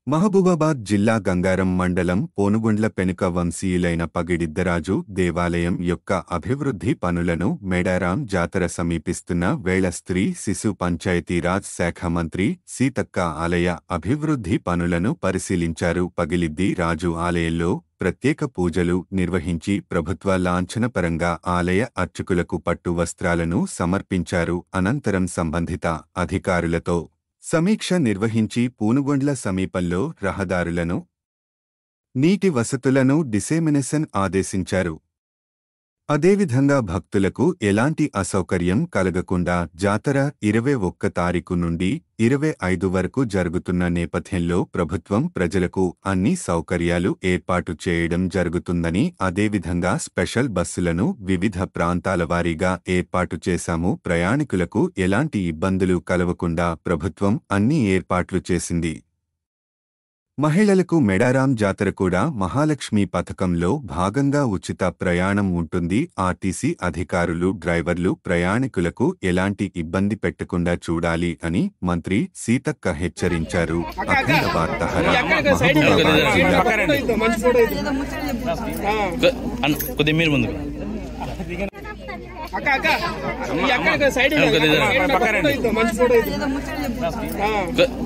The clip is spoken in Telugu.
మహబూబాబాద్ జిల్లా గంగారం మండలం పోనుగుండ్ల పెనుక వంశీయులైన పగిడిద్దరాజు దేవాలయం యొక్క అభివృద్ధి పనులను మేడారాం జాతర సమీపిస్తున్న వేళ స్త్రీ శిశు పంచాయతీరాజ్ శాఖ మంత్రి సీతక్క ఆలయ అభివృద్ధి పనులను పరిశీలించారు. పగిలిద్ది రాజు ఆలయంలో ప్రత్యేక పూజలు నిర్వహించి ప్రభుత్వ లాంఛనపరంగా ఆలయ అర్చకులకు పట్టు వస్త్రాలను సమర్పించారు. అనంతరం సంబంధిత అధికారులతో సమీక్ష నిర్వహించి పూనుగొండ్ల సమీపంలో రహదారులను, నీటి వసతులను డిసెమినేషన్ ఆదేశించారు. అదేవిధంగా భక్తులకు ఎలాంటి అసౌకర్యం కలగకుండా జాతర 21 తారీఖు నుండి 25 వరకు జరుగుతున్న నేపథ్యంలో ప్రభుత్వం ప్రజలకు అన్ని సౌకర్యాలు ఏర్పాటు చేయడం జరుగుతుందని, అదేవిధంగా స్పెషల్ బస్సులను వివిధ ప్రాంతాల వారీగా ఏర్పాటు చేశాము. ప్రయాణికులకు ఎలాంటి ఇబ్బందులు కలగకుండా ప్రభుత్వం అన్ని ఏర్పాట్లు చేసింది. మహిళలకు మేడారాం జాతర కూడా మహాలక్ష్మి పథకంలో భాగంగా ఉచిత ప్రయాణం ఉంటుంది. ఆర్టీసీ అధికారులు, డ్రైవర్లు ప్రయాణికులకు ఎలాంటి ఇబ్బంది పెట్టకుండా చూడాలి అని మంత్రి సీతక్క హెచ్చరించారు. అఖండ వార్తాహర మహబూబాబాద్ జిల్లా